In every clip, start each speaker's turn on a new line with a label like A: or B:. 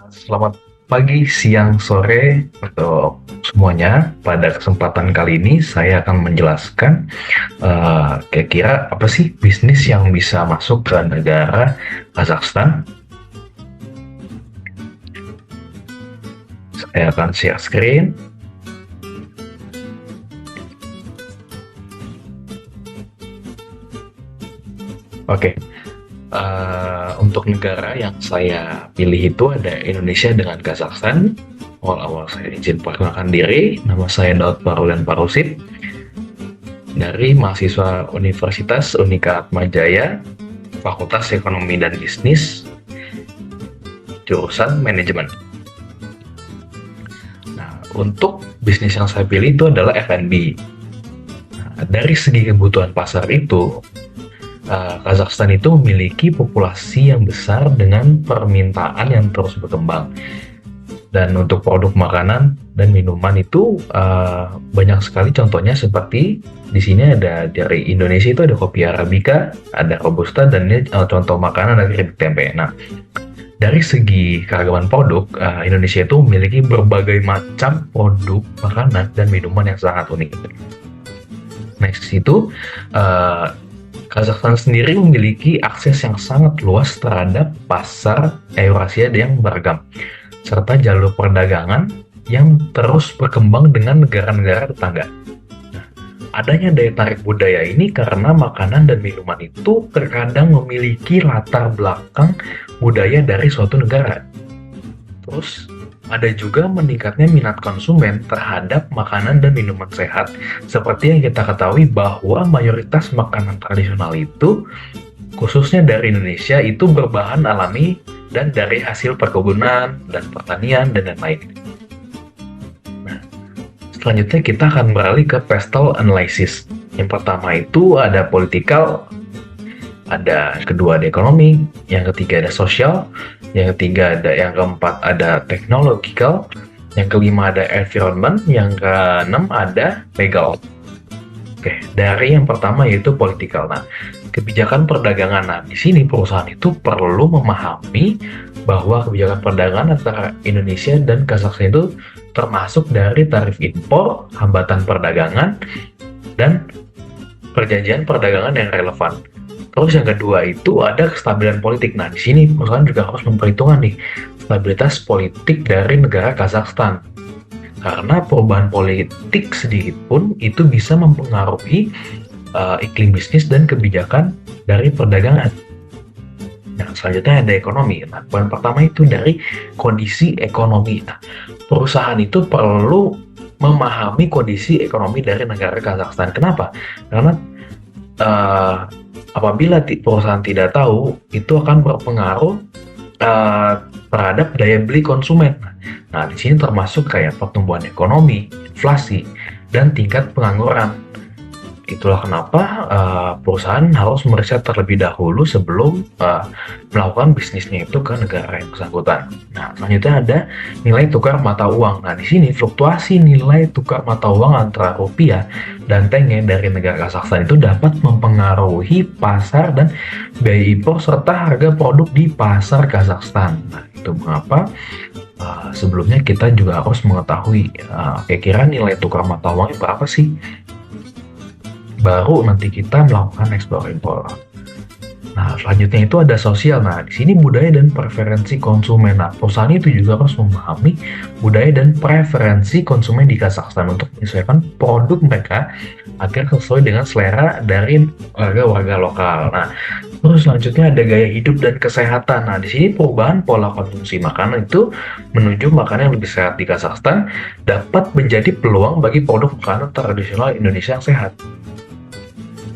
A: Selamat pagi, siang, sore untuk semuanya. Pada kesempatan kali ini saya akan menjelaskan kira-kira apa sih bisnis yang bisa masuk ke negara Kazakhstan. Saya akan share screen. Oke, untuk negara yang saya pilih itu ada Indonesia dengan Kazakhstan. Awal-awal saya izin perkenalkan diri, nama saya Daud Parulian Parusip dari mahasiswa Universitas Unika Atmajaya, Fakultas Ekonomi dan Bisnis, jurusan Manajemen. Nah, untuk bisnis yang saya pilih itu adalah F&B. Nah, dari segi kebutuhan pasar itu, Kazakhstan itu memiliki populasi yang besar dengan permintaan yang terus berkembang. Dan untuk produk makanan dan minuman itu banyak sekali contohnya seperti di sini ada dari Indonesia itu ada kopi Arabica, ada Robusta, dan ini contoh makanan ada keripik tempe. Nah, dari segi keragaman produk, Indonesia itu memiliki berbagai macam produk makanan dan minuman yang sangat unik. Next itu, Kazakhstan sendiri memiliki akses yang sangat luas terhadap pasar Eurasia yang beragam, serta jalur perdagangan yang terus berkembang dengan negara-negara tetangga. Nah, adanya daya tarik budaya ini karena makanan dan minuman itu terkadang memiliki latar belakang budaya dari suatu negara. Terus, ada juga meningkatnya minat konsumen terhadap makanan dan minuman sehat. Seperti yang kita ketahui bahwa mayoritas makanan tradisional itu, khususnya dari Indonesia, itu berbahan alami dan dari hasil perkebunan dan pertanian dan lain-lain. Nah, selanjutnya kita akan beralih ke pestle analysis. Yang pertama itu ada political, ada kedua ada ekonomi, yang ketiga ada sosial, yang ketiga ada, yang keempat ada technological, yang kelima ada environment, yang keenam ada legal. Oke, dari yang pertama yaitu political. Nah, kebijakan perdagangan. Nah, di sini perusahaan itu perlu memahami bahwa kebijakan perdagangan antara Indonesia dan Kazakhstan itu termasuk dari tarif impor, hambatan perdagangan, dan perjanjian perdagangan yang relevan. Terus yang kedua itu ada kestabilan politik. Nah, di sini perusahaan juga harus memperhitungkan nih stabilitas politik dari negara Kazakhstan. Karena perubahan politik sedikit pun itu bisa mempengaruhi iklim bisnis dan kebijakan dari perdagangan. Nah, selanjutnya ada ekonomi. Nah, poin pertama itu dari kondisi ekonomi. Nah, perusahaan itu perlu memahami kondisi ekonomi dari negara Kazakhstan. Kenapa? Karena apabila perusahaan tidak tahu, itu akan berpengaruh terhadap daya beli konsumen. Nah, di sini termasuk kayak pertumbuhan ekonomi, inflasi, dan tingkat pengangguran. Itulah kenapa perusahaan harus meriksa terlebih dahulu sebelum melakukan bisnisnya itu ke negara yang bersangkutan. Nah, selanjutnya ada nilai tukar mata uang. Nah, di sini fluktuasi nilai tukar mata uang antara rupiah dan tenge dari negara Kazakhstan itu dapat mempengaruhi pasar dan biaya impor serta harga produk di pasar Kazakhstan. Nah, itu mengapa sebelumnya kita juga harus mengetahui kira-kira nilai tukar mata uangnya berapa sih, baru nanti kita melakukan ekspor impor. Nah, selanjutnya itu ada sosial. Nah, di sini budaya dan preferensi konsumen. Nah, perusahaan itu juga harus memahami budaya dan preferensi konsumen di Kazakhstan untuk menyesuaikan produk mereka agar sesuai dengan selera dari warga-warga lokal. Nah, terus selanjutnya ada gaya hidup dan kesehatan. Nah, di sini perubahan pola konsumsi makanan itu menuju makanan yang lebih sehat di Kazakhstan dapat menjadi peluang bagi produk makanan tradisional Indonesia yang sehat.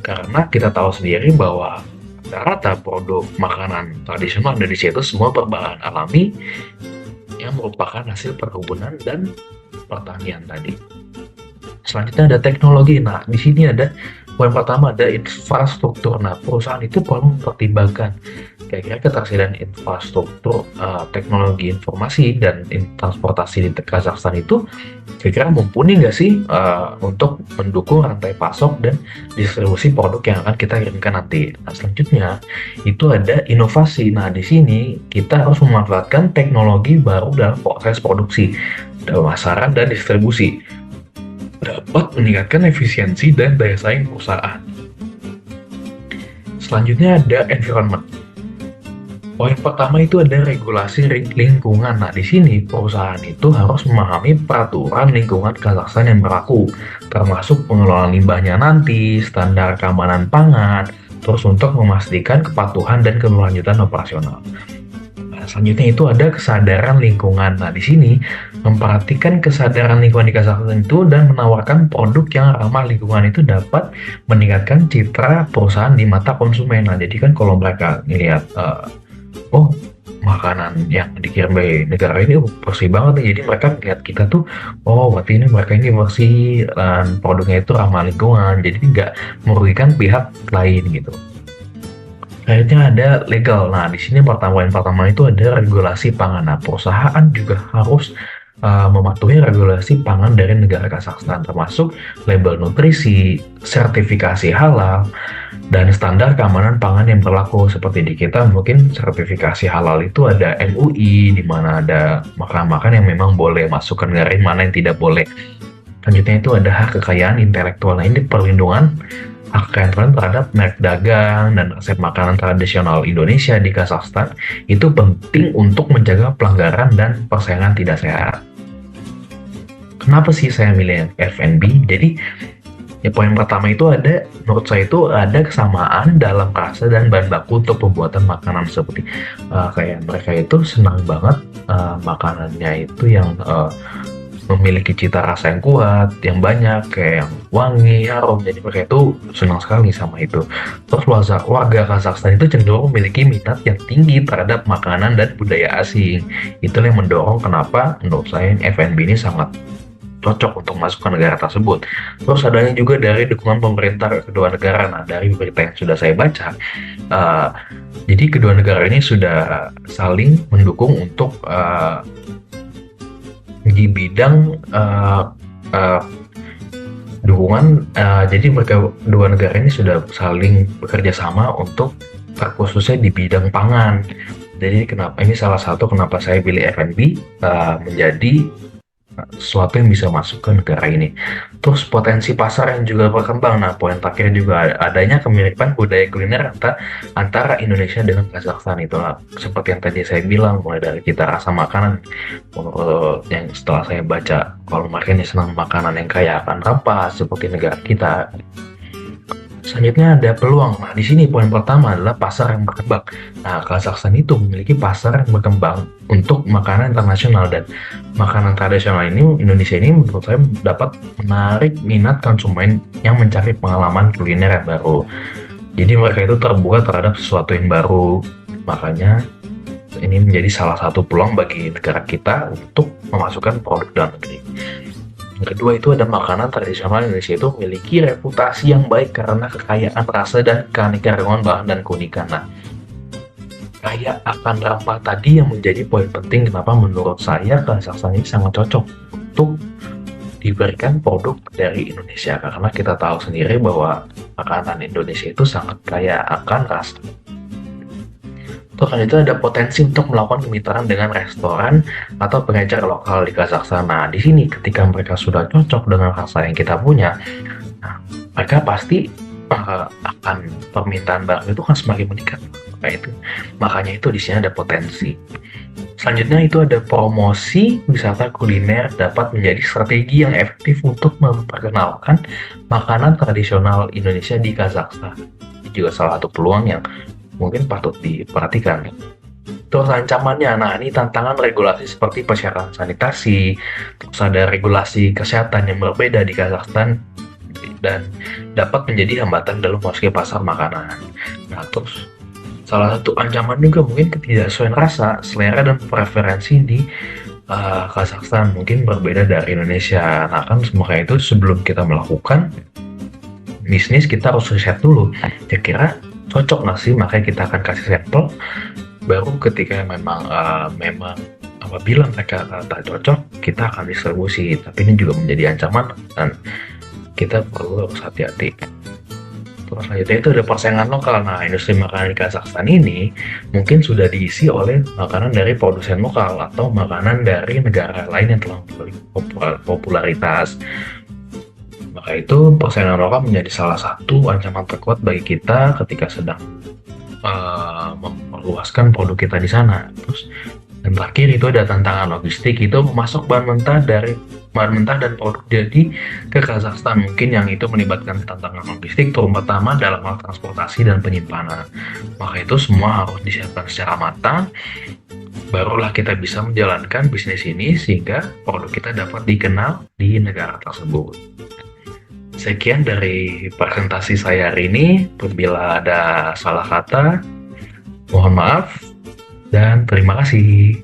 A: Karena kita tahu sendiri bahwa rata-rata produk makanan tradisional Indonesia itu semua berbahan alami yang merupakan hasil perkebunan dan pertanian tadi. Selanjutnya ada teknologi. Nah, di sini ada poin pertama ada infrastruktur. Nah, perusahaan itu perlu mempertimbangkan kira-kira ketersediaan infrastruktur teknologi informasi dan transportasi di Kazakhstan itu kira-kira mumpuni nggak sih untuk mendukung rantai pasok dan distribusi produk yang akan kita kirimkan nanti. Nah, selanjutnya itu ada inovasi. Nah, di sini kita harus memanfaatkan teknologi baru dalam proses produksi, pemasaran, dan distribusi dapat meningkatkan efisiensi dan daya saing perusahaan. Selanjutnya ada environment. Poin pertama itu ada regulasi lingkungan. Nah, di sini perusahaan itu harus memahami peraturan lingkungan Kazakhstan yang berlaku, termasuk pengelolaan limbahnya nanti, standar keamanan pangan, terus untuk memastikan kepatuhan dan keberlanjutan operasional. Nah, selanjutnya itu ada kesadaran lingkungan. Nah, di sini memperhatikan kesadaran lingkungan di Kazakhstan itu dan menawarkan produk yang ramah lingkungan itu dapat meningkatkan citra perusahaan di mata konsumen. Nah, jadi kan kalau mereka melihat oh, makanan yang dikirim dari negara ini bersih banget nih. Jadi mereka lihat kita tuh, oh berarti ini mereka ini bersih dan produknya itu ramah lingkungan. Jadi nggak merugikan pihak lain gitu. Akhirnya ada legal. Nah, di sini poin pertama itu ada regulasi pangan. Nah, perusahaan juga harus mematuhi regulasi pangan dari negara Kazakhstan, termasuk label nutrisi, sertifikasi halal, dan standar keamanan pangan yang berlaku. Seperti di kita mungkin sertifikasi halal itu ada MUI, di mana ada makanan-makanan yang memang boleh masuk ke negara, mana yang tidak boleh. Selanjutnya itu ada hak kekayaan intelektual. Nah, ini perlindungan hak kekayaan terhadap merek dagang dan resep makanan tradisional Indonesia di Kazakhstan itu penting untuk menjaga pelanggaran dan persaingan tidak sehat. Kenapa sih saya milih F&B? Jadi ya poin pertama itu ada, menurut saya itu ada kesamaan dalam rasa dan bahan baku untuk pembuatan makanan, seperti kayak mereka itu senang banget makanannya itu yang memiliki cita rasa yang kuat, yang banyak, kayak yang wangi, harum. Jadi mereka itu senang sekali sama itu. Terus warga Kazakhstan itu cenderung memiliki minat yang tinggi terhadap makanan dan budaya asing. Itulah yang mendorong kenapa menurut saya F&B ini sangat cocok untuk masuk ke negara tersebut. Terus adanya juga dari dukungan pemerintah kedua negara. Nah, dari berita yang sudah saya baca, jadi kedua negara ini sudah saling mendukung untuk di bidang dukungan. Jadi mereka dua negara ini sudah saling bekerja sama untuk terkhususnya di bidang pangan. Jadi kenapa ini salah satu kenapa saya pilih F&B menjadi sesuatu yang bisa masuk ke negara ini. Terus potensi pasar yang juga berkembang. Nah, poin terakhir juga adanya kemiripan budaya kuliner antara Indonesia dengan Kazakhstan. Itulah seperti yang tadi saya bilang, mulai dari cita rasa makanan, yang setelah saya baca kalau mereka ini senang makanan yang kaya akan rempah seperti negara kita. Selanjutnya ada peluang. Nah, di sini poin pertama adalah pasar yang berkembang. Nah, Kazakhstan itu memiliki pasar yang berkembang untuk makanan internasional, dan makanan tradisional ini Indonesia ini menurut saya dapat menarik minat konsumen yang mencari pengalaman kuliner yang baru. Jadi mereka itu terbuka terhadap sesuatu yang baru. Makanya ini menjadi salah satu peluang bagi negara kita untuk memasukkan produk dalam negeri. Yang kedua itu ada makanan tradisional Indonesia itu memiliki reputasi yang baik karena kekayaan rasa dan keanekaragaman bahan dan keunikan. Nah, kaya akan rempah tadi yang menjadi poin penting kenapa menurut saya Kazakhstan ini sangat cocok untuk diberikan produk dari Indonesia, karena kita tahu sendiri bahwa makanan Indonesia itu sangat kaya akan rasa. Terus itu ada potensi untuk melakukan kemitraan dengan restoran atau pengecer lokal di Kazakhstan. Nah, di sini ketika mereka sudah cocok dengan rasa yang kita punya, nah, mereka pasti akan permintaan barang itu kan semakin meningkat. Makanya itu di sini ada potensi. Selanjutnya itu ada promosi wisata kuliner dapat menjadi strategi yang efektif untuk memperkenalkan makanan tradisional Indonesia di Kazakhstan. Ini juga salah satu peluang yang mungkin patut diperhatikan. Terus ancamannya, nah ini tantangan regulasi seperti persyaratan sanitasi, terus ada regulasi kesehatan yang berbeda di Kazakhstan dan dapat menjadi hambatan dalam memasuki pasar makanan. Nah, terus salah satu ancaman juga mungkin ketidaksesuaian rasa, selera, dan preferensi di Kazakhstan mungkin berbeda dari Indonesia. Nah, kan semuanya itu sebelum kita melakukan bisnis kita harus riset dulu, kira-kira cocok nggak sih, makanya kita akan kasih sampel. Baru ketika memang apabila mereka tak cocok, kita akan distribusi. Tapi ini juga menjadi ancaman dan kita perlu harus hati-hati. Terus selanjutnya itu ada persaingan lokal. Nah, industri makanan di Kazakhstan ini mungkin sudah diisi oleh makanan dari produsen lokal atau makanan dari negara lain yang telah memiliki popularitas. Maka itu persaingan lokal menjadi salah satu ancaman terkuat bagi kita ketika sedang memperluaskan produk kita di sana. Terus dan terakhir itu ada tantangan logistik, itu memasok bahan mentah dan produk jadi ke Kazakhstan, mungkin yang itu melibatkan tantangan logistik terutama dalam hal transportasi dan penyimpanan. Maka itu semua harus disiapkan secara matang, barulah kita bisa menjalankan bisnis ini sehingga produk kita dapat dikenal di negara tersebut. Sekian dari presentasi saya hari ini. Apabila ada salah kata, mohon maaf dan terima kasih.